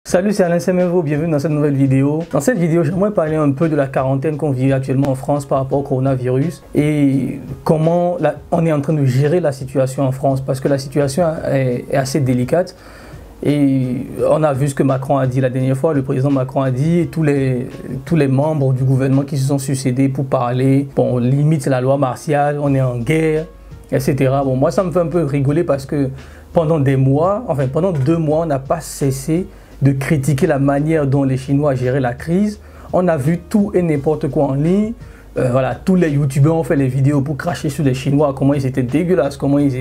Salut, c'est Alain Semevo, bienvenue dans cette nouvelle vidéo. Dans cette vidéo, j'aimerais parler un peu de la quarantaine qu'on vit actuellement en France par rapport au coronavirus et comment on est en train de gérer la situation en France parce que la situation est assez délicate. Et on a vu ce que Macron a dit la dernière fois, le président Macron a dit, et tous les membres du gouvernement qui se sont succédés pour parler, bon, limite c'est la loi martiale, on est en guerre, etc. Bon, moi ça me fait un peu rigoler parce que pendant 2 mois, on n'a pas cessé de critiquer la manière dont les Chinois géraient la crise. On a vu tout et n'importe quoi en ligne. Voilà, tous les youtubeurs ont fait les vidéos pour cracher sur les Chinois, comment ils étaient dégueulasses, comment ils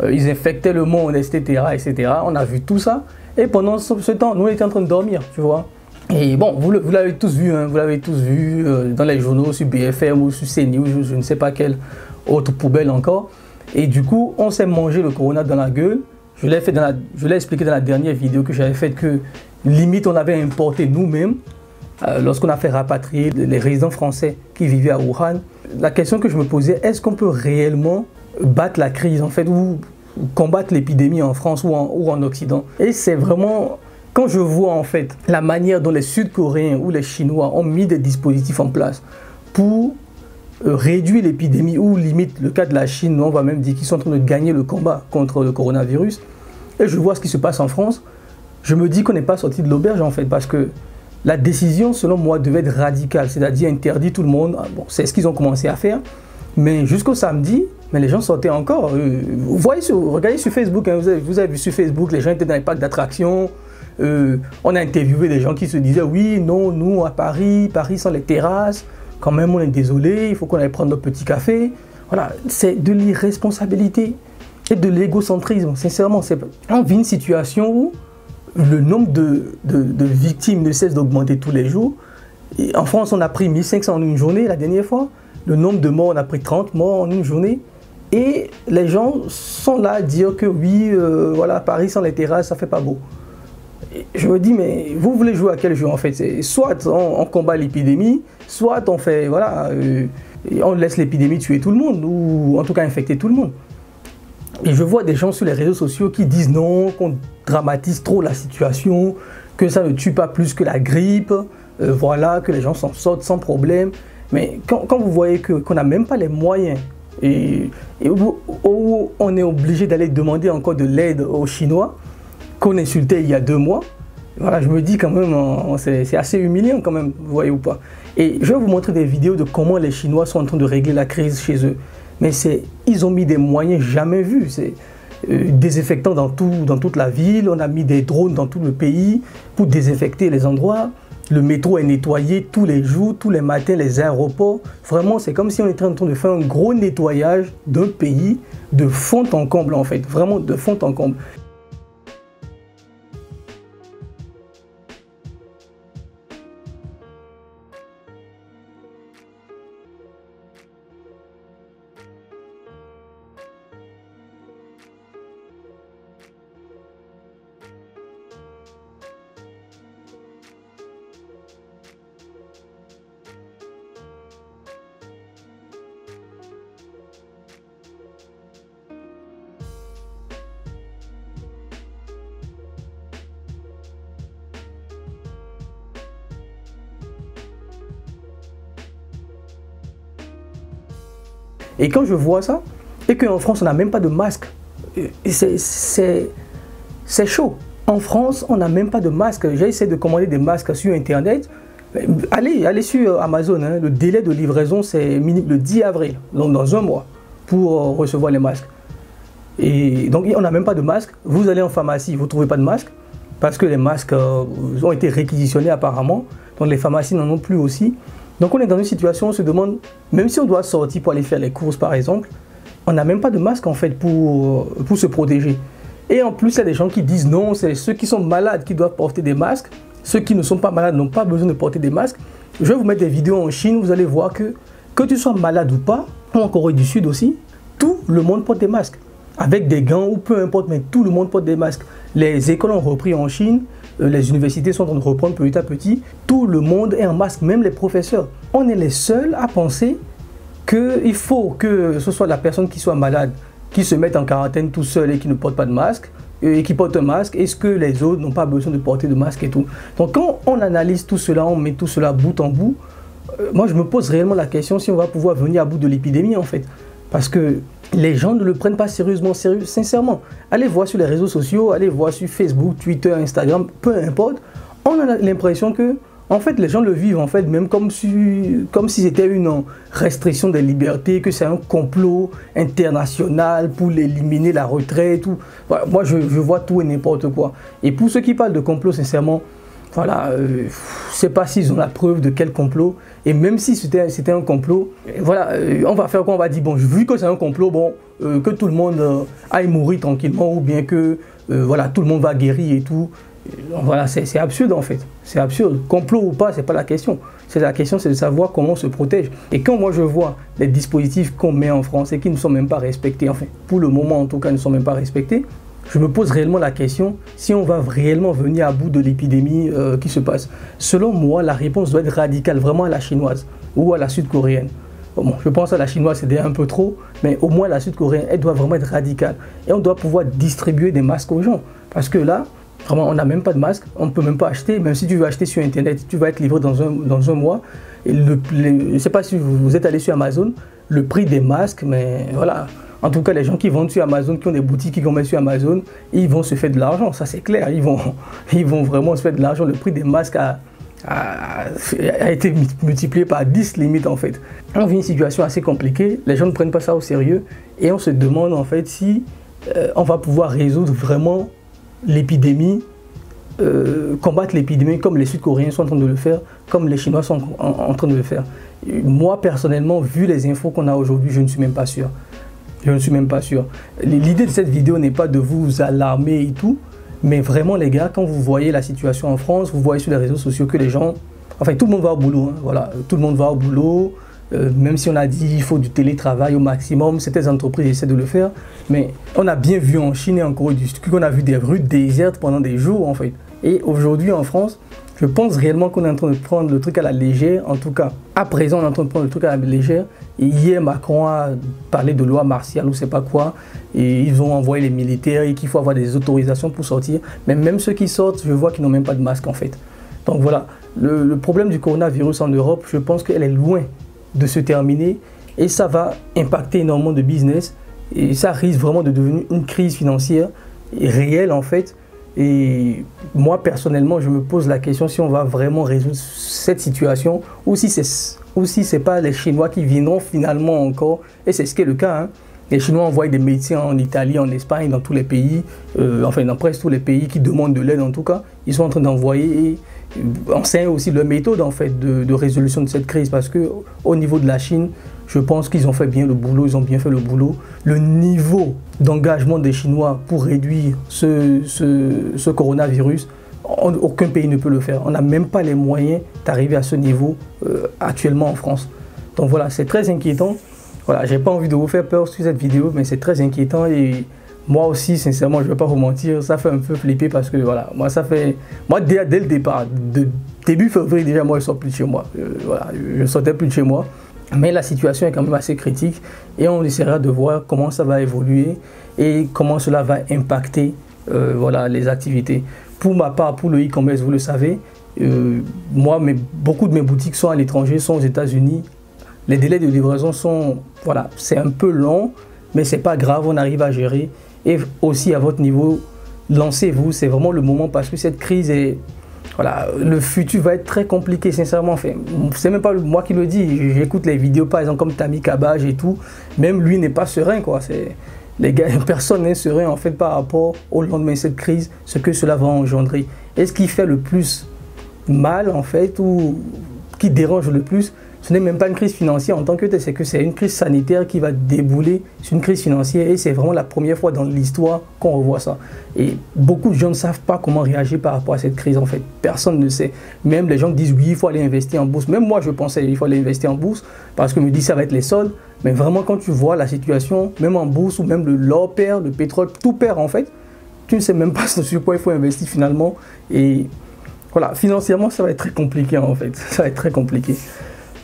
infectaient le monde, etc., etc. On a vu tout ça. Et pendant ce temps, nous, on était en train de dormir, tu vois. Et bon, vous l'avez tous vu, hein, vous l'avez tous vu dans les journaux, sur BFM ou sur CNews, je ne sais pas quelle autre poubelle encore. Et du coup, on s'est mangé le corona dans la gueule. Je l'ai expliqué dans la dernière vidéo que j'avais faite que limite on avait importé nous-mêmes lorsqu'on a fait rapatrier les résidents français qui vivaient à Wuhan. La question que je me posais, est-ce qu'on peut réellement battre la crise en fait ou combattre l'épidémie en France ou en Occident? Et c'est vraiment quand je vois en fait la manière dont les Sud-Coréens ou les Chinois ont mis des dispositifs en place pour réduire l'épidémie ou limite le cas de la Chine, on va même dire qu'ils sont en train de gagner le combat contre le coronavirus. Et je vois ce qui se passe en France, je me dis qu'on n'est pas sorti de l'auberge en fait parce que la décision selon moi devait être radicale, c'est-à-dire interdire tout le monde. Bon, c'est ce qu'ils ont commencé à faire, mais jusqu'au samedi, mais les gens sortaient encore. Vous voyez, regardez sur Facebook, hein, vous avez vu sur Facebook, les gens étaient dans les parcs d'attractions. On a interviewé des gens qui se disaient oui, non, nous à Paris sans les terrasses. Quand même, on est désolé, il faut qu'on aille prendre notre petit café. Voilà, c'est de l'irresponsabilité et de l'égocentrisme. Sincèrement, on vit une situation où le nombre de victimes ne cesse d'augmenter tous les jours. Et en France, on a pris 1500 en une journée la dernière fois. Le nombre de morts, on a pris 30 morts en une journée. Et les gens sont là à dire que oui, voilà, Paris sans les terrasses, ça fait pas beau. Je me dis, mais vous voulez jouer à quel jeu en fait? Soit on combat l'épidémie, soit on fait, voilà, on laisse l'épidémie tuer tout le monde, ou en tout cas infecter tout le monde. Et je vois des gens sur les réseaux sociaux qui disent non, qu'on dramatise trop la situation, que ça ne tue pas plus que la grippe, voilà, que les gens s'en sortent sans problème. Mais quand vous voyez qu'on n'a même pas les moyens, et où on est obligé d'aller demander encore de l'aide aux Chinois, qu'on insultait il y a 2 mois, voilà, je me dis quand même, c'est assez humiliant quand même, vous voyez ou pas. Et je vais vous montrer des vidéos de comment les Chinois sont en train de régler la crise chez eux. Mais ils ont mis des moyens jamais vus. C'est désinfectant dans toute la ville, on a mis des drones dans tout le pays pour désinfecter les endroits. Le métro est nettoyé tous les jours, tous les matins, les aéroports. Vraiment, c'est comme si on était en train de faire un gros nettoyage d'un pays de fond en comble en fait, vraiment de fond en comble. Et quand je vois ça, et qu'en France on n'a même pas de masque, c'est chaud. En France, on n'a même pas de masque. J'ai essayé de commander des masques sur Internet. Allez sur Amazon, hein. Le délai de livraison c'est le 10 avril, donc dans 1 mois, pour recevoir les masques. Et donc on n'a même pas de masque. Vous allez en pharmacie, vous ne trouvez pas de masque, parce que les masques ont été réquisitionnés apparemment. Donc les pharmacies n'en ont plus aussi. Donc on est dans une situation où on se demande, même si on doit sortir pour aller faire les courses par exemple, on n'a même pas de masque en fait pour se protéger. Et en plus il y a des gens qui disent non, c'est ceux qui sont malades qui doivent porter des masques, ceux qui ne sont pas malades n'ont pas besoin de porter des masques. Je vais vous mettre des vidéos en Chine, vous allez voir que tu sois malade ou pas, ou en Corée du Sud aussi, tout le monde porte des masques. Avec des gants ou peu importe, mais tout le monde porte des masques. Les écoles ont repris en Chine, les universités sont en train de reprendre petit à petit, tout le monde est en masque, même les professeurs. On est les seuls à penser qu'il faut que ce soit la personne qui soit malade, qui se mette en quarantaine tout seul et qui ne porte pas de masque, qui portent un masque, est-ce que les autres n'ont pas besoin de porter de masque et tout. Donc quand on analyse tout cela, on met tout cela bout en bout, moi je me pose réellement la question si on va pouvoir venir à bout de l'épidémie en fait. Parce que les gens ne le prennent pas sérieusement, sincèrement. Allez voir sur les réseaux sociaux, allez voir sur Facebook, Twitter, Instagram, peu importe. On a l'impression que, en fait, les gens le vivent en fait même comme si c'était une restriction des libertés, que c'est un complot international pour éliminer la retraite. Tout. Voilà, moi, je vois tout et n'importe quoi. Et pour ceux qui parlent de complot, sincèrement, voilà, je ne sais pas s'ils ont la preuve de quel complot. Et même si c'était un complot, voilà, on va faire quoi? On va dire, bon, vu que c'est un complot, bon, que tout le monde aille mourir tranquillement, ou bien que voilà, tout le monde va guérir et tout. Voilà, c'est absurde en fait. C'est absurde. Complot ou pas, c'est pas la question. La question, c'est de savoir comment on se protège. Et quand moi je vois les dispositifs qu'on met en France et qui ne sont même pas respectés, enfin, pour le moment en tout cas, ne sont même pas respectés, je me pose réellement la question si on va réellement venir à bout de l'épidémie qui se passe. Selon moi, la réponse doit être radicale, vraiment à la chinoise ou à la sud-coréenne. Bon, je pense à la chinoise, c'est déjà un peu trop, mais au moins la sud-coréenne, elle doit vraiment être radicale. Et on doit pouvoir distribuer des masques aux gens. Parce que là, vraiment, on n'a même pas de masque, on ne peut même pas acheter. Même si tu veux acheter sur Internet, tu vas être livré dans un mois. Et je ne sais pas si vous êtes allé sur Amazon, le prix des masques, mais voilà. En tout cas, les gens qui vendent sur Amazon, qui ont des boutiques qui vendent sur Amazon, ils vont se faire de l'argent, ça c'est clair. Ils vont vraiment se faire de l'argent. Le prix des masques a été multiplié par 10 limite en fait. On vit une situation assez compliquée, les gens ne prennent pas ça au sérieux et on se demande en fait si on va pouvoir résoudre vraiment l'épidémie, combattre l'épidémie comme les Sud-Coréens sont en train de le faire, comme les Chinois sont en train de le faire. Moi personnellement, vu les infos qu'on a aujourd'hui, je ne suis même pas sûr. Je ne suis même pas sûr. L'idée de cette vidéo n'est pas de vous alarmer et tout, mais vraiment les gars, quand vous voyez la situation en France, vous voyez sur les réseaux sociaux que les gens, enfin tout le monde va au boulot, hein, voilà, tout le monde va au boulot, même si on a dit qu'il faut du télétravail au maximum, certaines entreprises essaient de le faire, mais on a bien vu en Chine et en Corée du Sud qu'on a vu des rues désertes pendant des jours en fait. Et aujourd'hui en France, je pense réellement qu'on est en train de prendre le truc à la légère. En tout cas, à présent, on est en train de prendre le truc à la légère. Et hier, Macron a parlé de loi martiale ou je sais pas quoi. Et ils ont envoyé les militaires et qu'il faut avoir des autorisations pour sortir. Mais même ceux qui sortent, je vois qu'ils n'ont même pas de masque en fait. Donc voilà, le problème du coronavirus en Europe, je pense qu'elle est loin de se terminer. Et ça va impacter énormément de business. Et ça risque vraiment de devenir une crise financière réelle en fait. Et moi personnellement je me pose la question si on va vraiment résoudre cette situation ou si c'est pas les Chinois qui viendront finalement encore, et c'est ce qui est le cas, hein. Les Chinois envoient des médecins en Italie, en Espagne, dans tous les pays, enfin dans presque tous les pays qui demandent de l'aide en tout cas, ils sont en train d'envoyer et enseignent aussi leur méthode en fait de résolution de cette crise, parce que au niveau de la Chine, je pense qu'ils ont fait bien le boulot, ils ont bien fait le boulot. Le niveau d'engagement des Chinois pour réduire ce coronavirus, aucun pays ne peut le faire. On n'a même pas les moyens d'arriver à ce niveau actuellement en France. Donc voilà, c'est très inquiétant. Voilà, j'ai pas envie de vous faire peur sur cette vidéo, mais c'est très inquiétant et moi aussi, sincèrement, je ne vais pas vous mentir, ça fait un peu flipper parce que voilà, moi dès le départ, début février déjà, moi je ne sors plus de chez moi. Voilà, je ne sortais plus de chez moi. Mais la situation est quand même assez critique et on essaiera de voir comment ça va évoluer et comment cela va impacter voilà, les activités. Pour ma part, pour le e-commerce, vous le savez, moi, beaucoup de mes boutiques sont à l'étranger, sont aux États-Unis. Les délais de livraison sont, voilà, c'est un peu long, mais c'est pas grave, on arrive à gérer. Et aussi à votre niveau, lancez-vous, c'est vraiment le moment parce que cette crise est... Voilà, le futur va être très compliqué, sincèrement. Enfin, c'est même pas moi qui le dis. J'écoute les vidéos, par exemple, comme Tammy Kabaj et tout. Même lui n'est pas serein, quoi. Les gars, personne n'est serein, en fait, par rapport au lendemain de cette crise, ce que cela va engendrer. Et ce qui fait le plus mal, en fait, ou qui dérange le plus, ce n'est même pas une crise financière en tant que telle, c'est que c'est une crise sanitaire qui va débouler sur une crise financière et c'est vraiment la première fois dans l'histoire qu'on revoit ça. Et beaucoup de gens ne savent pas comment réagir par rapport à cette crise en fait. Personne ne sait. Même les gens disent oui, il faut aller investir en bourse. Même moi, je pensais qu'il faut aller investir en bourse parce que je me dis ça va être les soldes. Mais vraiment, quand tu vois la situation, même en bourse ou même l'or perd, le pétrole, tout perd en fait. Tu ne sais même pas sur quoi il faut investir finalement. Et voilà, financièrement, ça va être très compliqué en fait. Ça va être très compliqué.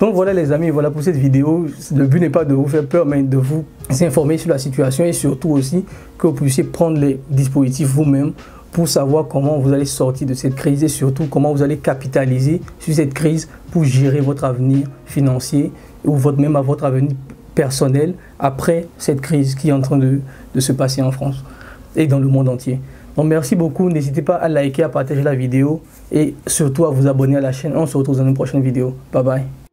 Donc voilà les amis, voilà pour cette vidéo. Le but n'est pas de vous faire peur, mais de vous informer sur la situation et surtout aussi que vous puissiez prendre les dispositifs vous-même pour savoir comment vous allez sortir de cette crise et surtout comment vous allez capitaliser sur cette crise pour gérer votre avenir financier ou même à votre avenir personnel après cette crise qui est en train de se passer en France et dans le monde entier. Donc merci beaucoup, n'hésitez pas à liker, à partager la vidéo et surtout à vous abonner à la chaîne. On se retrouve dans une prochaine vidéo. Bye bye.